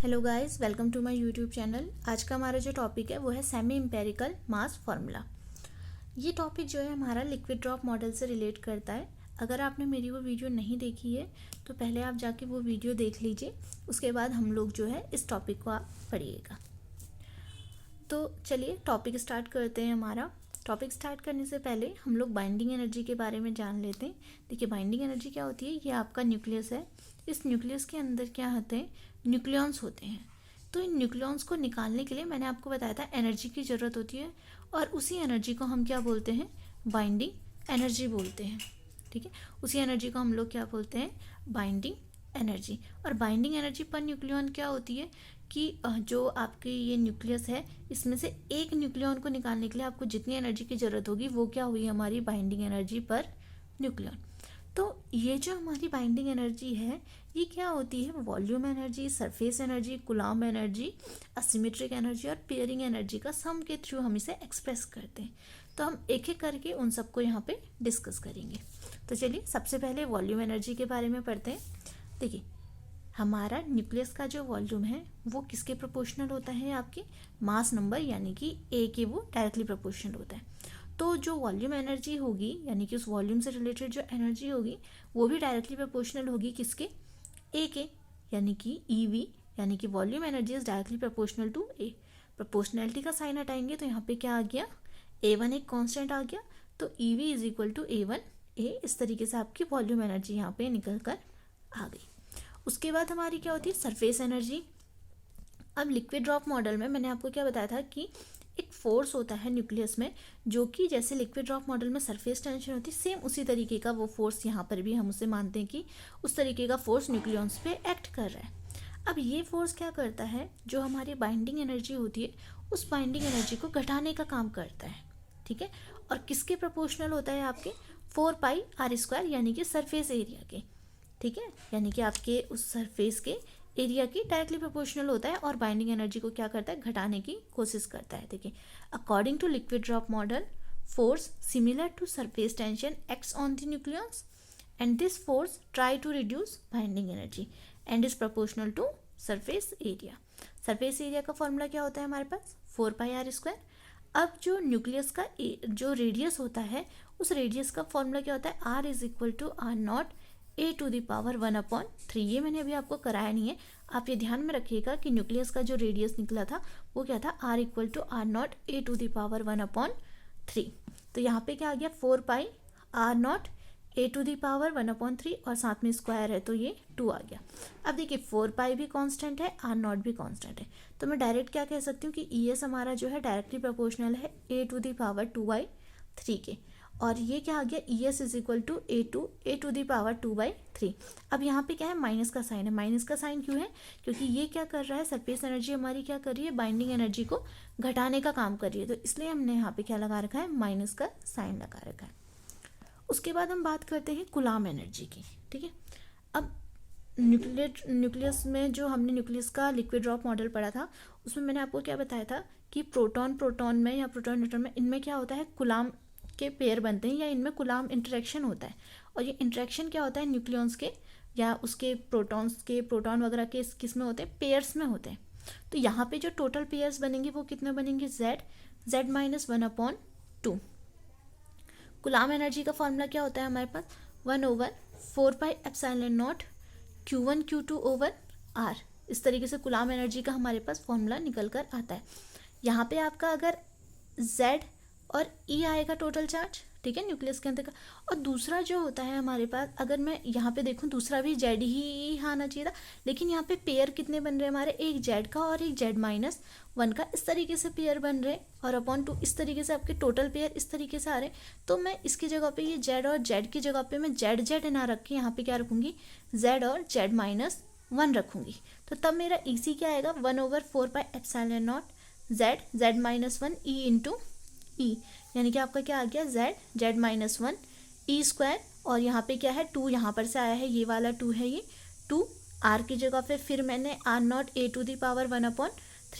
Hello guys, welcome to my YouTube channel. आज का हमारा जो टॉपिक है वो है सेमी एम्पेरिकल मास फार्मूला। ये टॉपिक जो है हमारा लिक्विड ड्रॉप मॉडल से रिलेट करता है। अगर आपने मेरी वो वीडियो नहीं देखी है तो पहले आप जाके वो वीडियो देख लीजिए, उसके बाद हम लोग जो है इस टॉपिक को आप पढ़िएगा। तो चलिए टॉपिक स्टार्ट करते हैं। हमारा टॉपिक स्टार्ट करने से पहले हम लोग बाइंडिंग एनर्जी के बारे में जान लेते हैं। देखिए, बाइंडिंग एनर्जी क्या होती है। ये आपका न्यूक्लियस है। इस न्यूक्लियस के अंदर क्या होते हैं, न्यूक्लियॉन्स होते हैं। तो इन न्यूक्लियॉन्स को निकालने के लिए मैंने आपको बताया था एनर्जी की ज़रूरत होती है, और उसी एनर्जी को हम क्या बोलते हैं, बाइंडिंग एनर्जी बोलते हैं। ठीक है, उसी एनर्जी को हम लोग क्या बोलते हैं, बाइंडिंग एनर्जी। और बाइंडिंग एनर्जी पर न्यूक्लियॉन क्या होती है कि जो आपकी ये न्यूक्लियस है, इसमें से एक न्यूक्लियॉन को निकालने के लिए आपको जितनी एनर्जी की ज़रूरत होगी वो क्या हुई, हमारी बाइंडिंग एनर्जी पर न्यूक्लियॉन। तो ये जो हमारी बाइंडिंग एनर्जी है ये क्या होती है, volume energy, surface energy, coulomb energy, asymmetric energy और पेयरिंग एनर्जी का सम के थ्रू हम इसे एक्सप्रेस करते हैं। तो हम एक एक करके उन सबको यहाँ पे डिस्कस करेंगे। तो चलिए सबसे पहले वॉल्यूम एनर्जी के बारे में पढ़ते हैं। देखिए, हमारा न्यूक्लियस का जो वॉल्यूम है वो किसके प्रोपोर्शनल होता है, आपके मास नंबर यानी कि ए के वो डायरेक्टली प्रोपोर्शनल होता है। तो जो वॉल्यूम एनर्जी होगी यानी कि उस वॉल्यूम से रिलेटेड जो एनर्जी होगी वो भी डायरेक्टली प्रोपोर्शनल होगी किसके, ए के, यानी कि ईवी, यानी कि volume energy is directly proportional to A. Proportionality का साइन हटाएंगे तो यहाँ पे क्या आ गया, A1 एक कांस्टेंट आ गया, तो EV is equal to A1 A। इस तरीके से आपकी वॉल्यूम एनर्जी यहाँ पे निकल कर आ गई। उसके बाद हमारी क्या होती है, सरफेस एनर्जी। अब लिक्विड ड्रॉप मॉडल में मैंने आपको क्या बताया था कि एक फोर्स होता है न्यूक्लियस में, जो कि जैसे लिक्विड ड्रॉप मॉडल में सरफेस टेंशन होती है, सेम उसी तरीके का वो फोर्स यहाँ पर भी हम उसे मानते हैं कि उस तरीके का फोर्स न्यूक्लियॉन्स पे एक्ट कर रहा है। अब ये फोर्स क्या करता है, जो हमारी बाइंडिंग एनर्जी होती है उस बाइंडिंग एनर्जी को घटाने का काम करता है। ठीक है, और किसके प्रोपोर्शनल होता है, आपके 4πr², यानी कि सरफेस एरिया के। ठीक है, यानी कि आपके उस सरफेस के एरिया की डायरेक्टली प्रोपोर्शनल होता है और बाइंडिंग एनर्जी को क्या करता है, घटाने की कोशिश करता है। देखिए, according to liquid drop model, force similar to surface tension acts on the nucleus and this force try to reduce binding energy and is proportional to surface area. Surface area का फॉर्मूला क्या होता है हमारे पास, 4πr²। अब जो nucleus का जो radius होता है उस रेडियस का फॉर्मूला क्या होता है, R is equal to R0 A⁴ ये मैंने अभी आपको कराया नहीं है, आप ये ध्यान में रखिएगा कि न्यूक्लियस का जो रेडियस निकला था वो क्या था, R equal to R0 A⁴ तो यहाँ पे क्या आ गया, 4πr0 A⁴ और साथ में स्क्वायर है तो ये 2 आ गया। अब देखिए 4π भी कांस्टेंट है, R0 भी कांस्टेंट है, तो मैं डायरेक्ट क्या कह सकती हूँ कि ES हमारा जो है डायरेक्टली प्रोपोर्शनल है A⁴ के, और ये क्या आ गया, ES is equal to A⁴ अब यहाँ पे क्या है, माइनस का साइन है। माइनस का साइन क्यों है, क्योंकि ये क्या कर रहा है, सरफेस एनर्जी हमारी क्या कर रही है, बाइंडिंग एनर्जी को घटाने का काम कर रही है, तो इसलिए हमने यहाँ पे क्या लगा रखा है, माइनस का साइन लगा रखा है। उसके बाद हम बात करते हैं कूलम्ब एनर्जी की। ठीक है, अब न्यूक्लियस में जो हमने न्यूक्लियस का लिक्विड ड्रॉप मॉडल पढ़ा था उसमें मैंने आपको क्या बताया था कि प्रोटॉन में या प्रोटॉन न्यूट्रॉन में इनमें क्या होता है, कूलम्ब के पेयर बनते हैं या इनमें कूलम्ब इंटरेक्शन होता है। और ये इंटरेक्शन क्या होता है, न्यूक्लियॉन्स के या उसके प्रोटॉन वगैरह के किस में होते हैं, पेयर्स में होते हैं। तो यहाँ पे जो टोटल पेयर्स बनेंगे वो कितने बनेंगे, Z-1/2। कूलम्ब एनर्जी का फॉर्मूला क्या होता है हमारे पास, 1/4πε0 Q1 Q2/R। इस तरीके से कूलम्ब एनर्जी का हमारे पास फॉर्मूला निकल कर आता है। यहाँ पे आपका अगर Z और E आएगा टोटल चार्ज, ठीक है, न्यूक्लियस के अंदर का, और दूसरा जो होता है हमारे पास, अगर मैं यहाँ पे देखूँ दूसरा भी Z ही आना चाहिए था, लेकिन यहाँ पे पेयर कितने बन रहे हैं हमारे, एक Z का और एक Z-1 का, इस तरीके से पेयर बन रहे हैं, और /2 इस तरीके से आपके टोटल पेयर इस तरीके से आ रहे हैं। तो मैं इसकी जगह पे ये Z और Z की जगह पे मैं Z ना रख के यहाँ पे क्या रखूँगी, Z और Z-1 रखूँगी, तो तब मेरा EC क्या आएगा, 1/4πε0 Z-1 E इंटू E, यानी कि आपका क्या आ गया, Z-1 E², और यहाँ पे क्या है 2, यहाँ पर से आया है, ये वाला 2 है, ये 2 R की जगह पे फिर मैंने R0 A⁴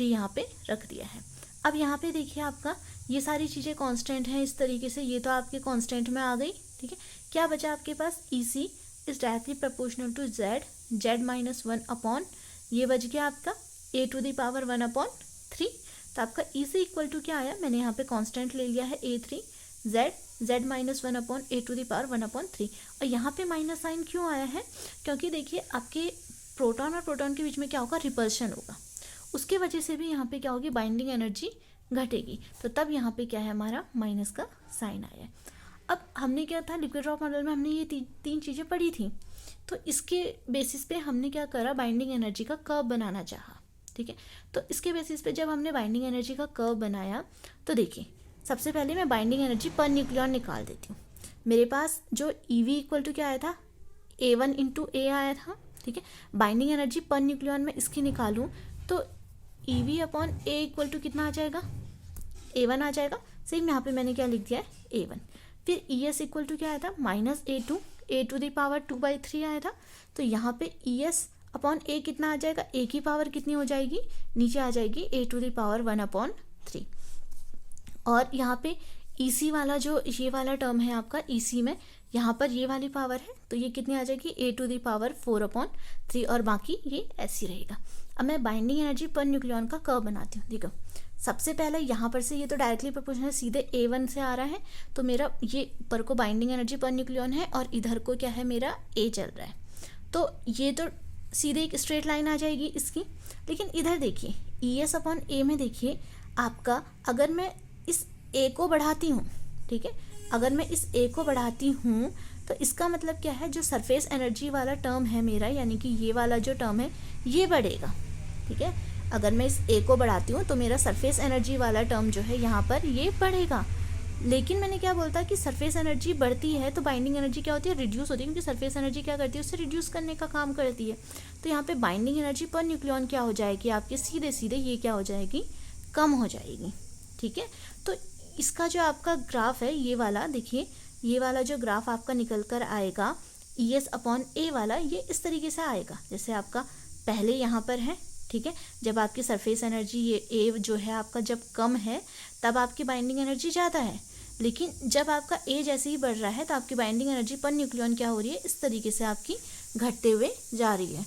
यहाँ पे रख दिया है। अब यहाँ पे देखिए आपका ये सारी चीज़ें कांस्टेंट हैं इस तरीके से, ये तो आपके कांस्टेंट में आ गई। ठीक है, क्या बचा आपके पास, EC is directly proportional to Z-1 ये बच गया आपका a⁻1/3। तो आपका e से इक्वल टू क्या आया, मैंने यहाँ पे कांस्टेंट ले लिया है a3, z-1/a⁻1/3। और यहाँ पे माइनस साइन क्यों आया है, क्योंकि देखिए आपके प्रोटॉन और प्रोटॉन के बीच में क्या होगा, रिपल्शन होगा, उसके वजह से भी यहाँ पे क्या होगी, बाइंडिंग एनर्जी घटेगी। तो तब यहाँ पे क्या है, हमारा माइनस का साइन आया है। अब हमने क्या था, लिक्विड ड्रॉप मॉडल में हमने ये तीन चीज़ें पढ़ी थी, तो इसके बेसिस पे हमने क्या करा, बाइंडिंग एनर्जी का कर्व बनाना चाहा। ठीक है, तो इसके बेसिस पे जब हमने बाइंडिंग एनर्जी का कर्व बनाया, तो देखिए सबसे पहले मैं बाइंडिंग एनर्जी पर न्यूक्लियॉन निकाल देती हूँ। मेरे पास जो EV इक्वल टू क्या आया था, A1 × A आया था। ठीक है, बाइंडिंग एनर्जी पर न्यूक्लियॉन में इसकी निकालूँ तो EV/A इक्वल टू कितना आ जाएगा, A1 आ जाएगा। सेम यहाँ पे मैंने क्या लिख दिया है, A1। फिर ES इक्वल टू क्या आया था, -A2, A⁻2/3 आया था। तो यहाँ पे ES/A कितना आ जाएगा, A की पावर कितनी हो जाएगी, नीचे आ जाएगी A⁻1/3। और यहाँ पे EC वाला जो ये वाला टर्म है आपका, EC में यहाँ पर ये वाली पावर है, तो ये कितनी आ जाएगी, A⁴/3, और बाकी ये ऐसी रहेगा। अब मैं बाइंडिंग एनर्जी पर न्यूक्लियॉन का कर्व बनाती हूँ। देखो सबसे पहले यहाँ पर से ये तो डायरेक्टली प्रोपोर्शनल सीधे A1 से आ रहा है, तो मेरा ये ऊपर को बाइंडिंग एनर्जी पर न्यूक्लियॉन है और इधर को क्या है, मेरा A चल रहा है, तो ये तो सीधे एक स्ट्रेट लाइन आ जाएगी इसकी। लेकिन इधर देखिए ES/A में देखिए आपका, अगर मैं इस A को बढ़ाती हूँ, ठीक है, अगर मैं इस A को बढ़ाती हूँ तो इसका मतलब क्या है, जो सरफेस एनर्जी वाला टर्म है मेरा, यानी कि ये वाला जो टर्म है ये बढ़ेगा। ठीक है, अगर मैं इस A को बढ़ाती हूँ तो मेरा सरफेस एनर्जी वाला टर्म जो है यहाँ पर ये बढ़ेगा। लेकिन मैंने क्या बोलता कि सरफेस एनर्जी बढ़ती है तो बाइंडिंग एनर्जी क्या होती है, रिड्यूस होती है, क्योंकि सरफेस एनर्जी क्या करती है, उससे रिड्यूस करने का काम करती है। तो यहाँ पे बाइंडिंग एनर्जी पर न्यूक्लियॉन क्या हो जाएगी आपके, सीधे सीधे ये क्या हो जाएगी, कम हो जाएगी। ठीक है, तो इसका जो आपका ग्राफ है ये वाला, देखिए ये वाला जो ग्राफ आपका निकल कर आएगा ES/A वाला, ये इस तरीके से आएगा। जैसे आपका पहले यहाँ पर है, ठीक है, जब आपकी सरफेस एनर्जी ये A जो है आपका जब कम है तब आपकी बाइंडिंग एनर्जी ज़्यादा है, लेकिन जब आपका A जैसे ही बढ़ रहा है तो आपकी बाइंडिंग एनर्जी पर न्यूक्लियॉन क्या हो रही है, इस तरीके से आपकी घटते हुए जा रही है।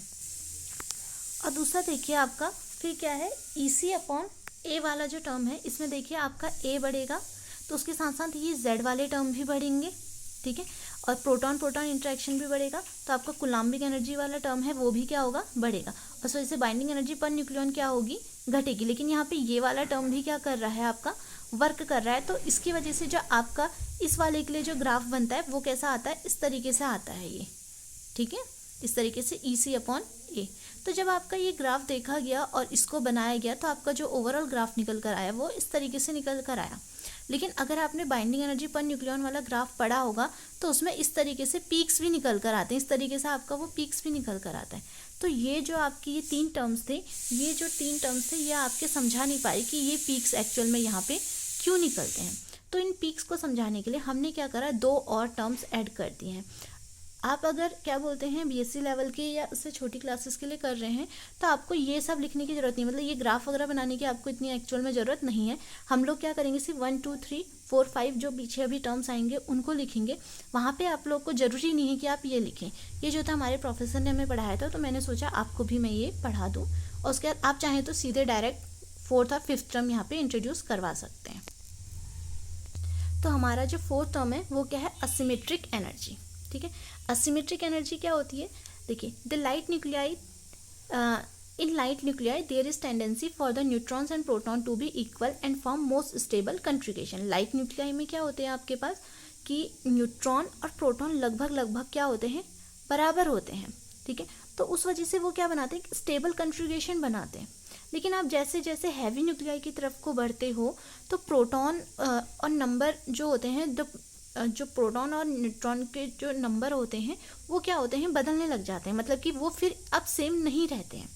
और दूसरा देखिए आपका फिर क्या है, EC/A वाला जो टर्म है, इसमें देखिए आपका A बढ़ेगा तो उसके साथ साथ ये Z वाले टर्म भी बढ़ेंगे। ठीक है, और प्रोटॉन प्रोटॉन इंटरेक्शन भी बढ़ेगा, तो आपका कुलाम्बिक एनर्जी वाला टर्म है वो भी क्या होगा, बढ़ेगा। और सो इससे बाइंडिंग एनर्जी पर न्यूक्लियॉन क्या होगी, घटेगी। लेकिन यहाँ पे ये वाला टर्म भी क्या कर रहा है, आपका वर्क कर रहा है, तो इसकी वजह से जो आपका इस वाले के लिए जो ग्राफ बनता है वो कैसा आता है, इस तरीके से आता है ये। ठीक है, इस तरीके से EC/A। तो जब आपका ये ग्राफ देखा गया और इसको बनाया गया तो आपका जो ओवरऑल ग्राफ निकल कर आया वो इस तरीके से निकल कर आया। लेकिन अगर आपने बाइंडिंग एनर्जी पर न्यूक्लियॉन वाला ग्राफ पढ़ा होगा तो उसमें इस तरीके से पीक्स भी निकल कर आते हैं, इस तरीके से आपका वो पीक्स भी निकल कर आता है। तो ये जो आपकी ये तीन टर्म्स थे, ये आपके समझा नहीं पाए कि ये पीक्स एक्चुअल में यहाँ पे क्यों निकलते हैं। तो इन पीक्स को समझाने के लिए हमने क्या करा, दो और टर्म्स ऐड कर दिए हैं। आप अगर क्या बोलते हैं BSc लेवल के या उससे छोटी क्लासेस के लिए कर रहे हैं तो आपको ये सब लिखने की ज़रूरत नहीं, मतलब ये ग्राफ वगैरह बनाने की आपको इतनी एक्चुअल में ज़रूरत नहीं है। हम लोग क्या करेंगे, सिर्फ 1 2 3 4 5 जो पीछे अभी टर्म्स आएंगे उनको लिखेंगे। वहाँ पे आप लोग को ज़रूरी नहीं है कि आप ये लिखें। ये जो था हमारे प्रोफेसर ने हमें पढ़ाया था, तो मैंने सोचा आपको भी मैं ये पढ़ा दूँ, और उसके बाद आप चाहें तो सीधे डायरेक्ट 4th और 5th टर्म यहाँ पर इंट्रोड्यूस करवा सकते हैं। तो हमारा जो 4th टर्म है वो क्या है, असिमेट्रिक एनर्जी। ठीक है, असिमेट्रिक एनर्जी क्या होती है, देखिए the light nuclei, in light nuclei there is tendency for the neutrons and proton to be equal and form most stable congregation. Light nuclei में क्या होते हैं आपके पास कि न्यूट्रॉन और प्रोटॉन लगभग क्या होते हैं, बराबर होते हैं। ठीक है, तो उस वजह से वो क्या बनाते हैं, स्टेबल कंट्रीगेशन बनाते हैं। लेकिन आप जैसे जैसे हैवी न्यूक्लियाई की तरफ को बढ़ते हो तो प्रोटॉन और नंबर जो होते हैं, जो प्रोटॉन और न्यूट्रॉन के जो नंबर होते हैं वो क्या होते हैं, बदलने लग जाते हैं, मतलब कि वो फिर अब सेम नहीं रहते हैं।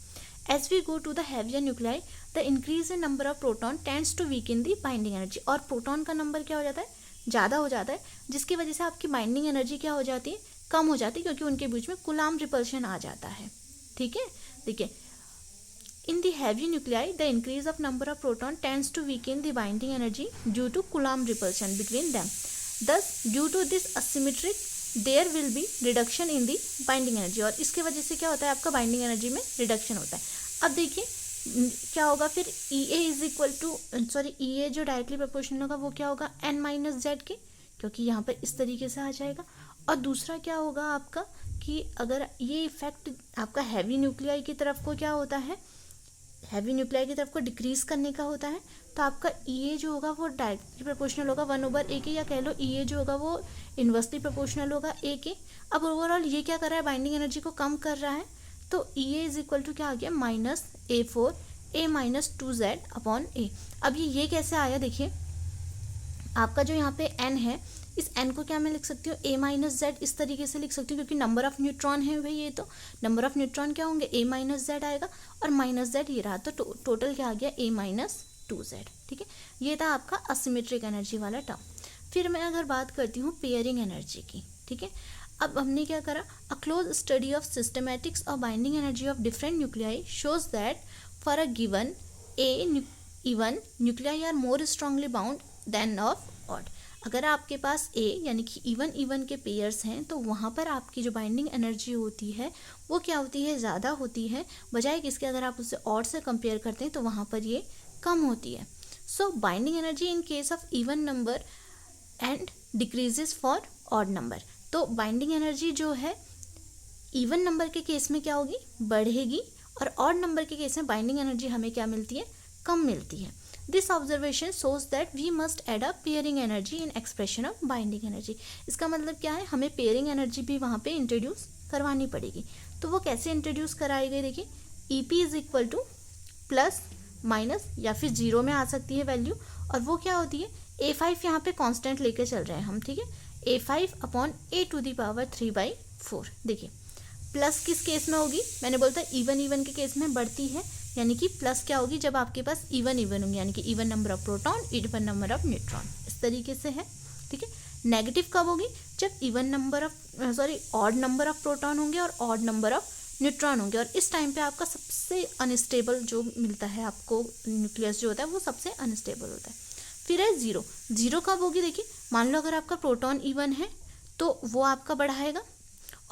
As we go to the heavier nuclei the increase in number of proton tends to weaken the binding energy. और प्रोटॉन का नंबर क्या हो जाता है, ज़्यादा हो जाता है, जिसकी वजह से आपकी बाइंडिंग एनर्जी क्या हो जाती है, कम हो जाती है, क्योंकि उनके बीच में कुलाम रिपल्शन आ जाता है। ठीक है, देखिए in the heavy nuclei the increase of number of proton tends to weaken the binding energy due to Coulomb repulsion between them. Thus due to this asymmetric there will be reduction in the binding energy। और इसके वजह से क्या होता है, आपका binding energy में reduction होता है। अब देखिए क्या होगा फिर ई ए इज इक्वल टू ई ए जो डायरेक्टली प्रोपोर्शनल होगा वो क्या होगा एन माइनस जेड के, क्योंकि यहाँ पर इस तरीके से आ जाएगा। और दूसरा क्या होगा आपका कि अगर ये इफेक्ट आपका हैवी न्यूक्लियाई की तरफ को क्या होता है, हैवी न्यूक्लियाई की तरफ को डिक्रीज करने का होता है, तो आपका ई ए जो होगा वो डायरेक्टली प्रोपोर्शनल होगा 1/a के, या कह लो ई ए जो होगा वो इन्वर्सली प्रोपोर्शनल होगा ए के। अब ओवरऑल ये क्या कर रहा है, बाइंडिंग एनर्जी को कम कर रहा है, तो ई ए इज इक्वल टू क्या आ गया -A4 A-2Z अपॉन ए। अब ये कैसे आया, देखिए आपका जो यहाँ पे n है, इस n को क्या मैं लिख सकती हूँ A-Z, इस तरीके से लिख सकती हूँ, क्योंकि नंबर ऑफ न्यूट्रॉन है भाई, ये तो नंबर ऑफ न्यूट्रॉन क्या होंगे A-Z आएगा, और -Z ये रहा, तो टोटल क्या आ गया A-2Z। ठीक है, ये था आपका असिमेट्रिक एनर्जी वाला टर्म। फिर मैं अगर बात करती हूँ पेयरिंग एनर्जी की, ठीक है, अब हमने क्या करा, a close study of systematics और binding energy of different nuclei shows that for a given even nuclei are more strongly bound than of odd. अगर आपके पास ए यानी कि इवन के पेयर्स हैं, तो वहाँ पर आपकी जो बाइंडिंग एनर्जी होती है वो क्या होती है, ज़्यादा होती है, बजाय किसके अगर आप उसे ऑड से कंपेयर करते हैं तो वहाँ पर ये कम होती है। So binding energy in case of even number and decreases for odd number. तो बाइंडिंग एनर्जी जो है इवन नंबर के केस में क्या होगी, बढ़ेगी, और ऑड नंबर के केस में बाइंडिंग एनर्जी हमें क्या मिलती है, कम मिलती है। This observation shows that we must add a pairing energy in expression of binding energy. इसका मतलब क्या है, हमें पेयरिंग एनर्जी भी वहाँ पे इंट्रोड्यूस करवानी पड़ेगी। तो वो कैसे इंट्रोड्यूस कराई गई, देखिए E P is equal two plus minus या फिर जीरो में आ सकती है वैल्यू, और वो क्या होती है A5 यहाँ पे कांस्टेंट लेके चल रहे हैं हम, ठीक है, A5 अपॉन A⁴ देखिए प्लस किस केस में होगी, मैंने बोलता इवन के केस में बढ़ती है, यानी कि प्लस क्या होगी जब आपके पास इवन होंगे, यानी कि even number of proton even number of neutron, इस तरीके से है। ठीक है, नेगेटिव कब होगी, जब even number of odd number of proton होंगे और ऑड नंबर ऑफ न्यूट्रॉन होंगे, और इस टाइम पे आपका सबसे अनस्टेबल जो मिलता है आपको न्यूक्लियस जो होता है वो सबसे अनस्टेबल होता है। फिर है जीरो कब होगी, देखिए मान लो अगर आपका प्रोटॉन इवन है तो वो आपका बढ़ाएगा,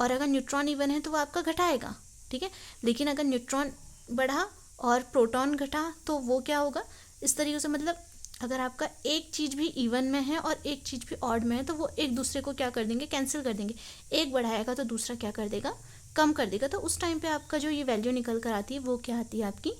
और अगर न्यूट्रॉन इवन है तो वो आपका घटाएगा। ठीक है, लेकिन अगर न्यूट्रॉन बढ़ा और प्रोटॉन घटा तो वो क्या होगा, इस तरीके से, मतलब अगर आपका एक चीज़ भी इवन में है और एक चीज़ भी ऑड में है तो वो एक दूसरे को क्या कर देंगे, कैंसिल कर देंगे, एक बढ़ाएगा तो दूसरा क्या कर देगा, कम कर देगा। तो उस टाइम पे आपका जो ये वैल्यू निकल कर आती है वो क्या आती है, आपकी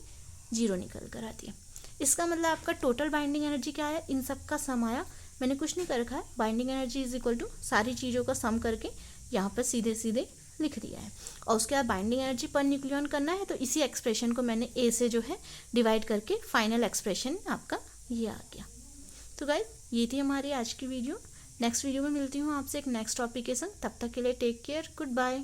जीरो निकल कर आती है। इसका मतलब आपका टोटल बाइंडिंग एनर्जी क्या है, इन सब का सम आया, मैंने कुछ नहीं कर रखा है, binding energy is equal to सारी चीज़ों का सम करके यहाँ पर सीधे सीधे लिख दिया है। और उसके बाद बाइंडिंग एनर्जी पर न्यूक्लियन करना है, तो इसी एक्सप्रेशन को मैंने ए से जो है डिवाइड करके फाइनल एक्सप्रेशन आपका ये आ गया। तो गाइस ये थी हमारी आज की वीडियो। नेक्स्ट वीडियो में मिलती हूँ आपसे एक नेक्स्ट टॉपिक के संग, तब तक के लिए टेक केयर, गुड बाय।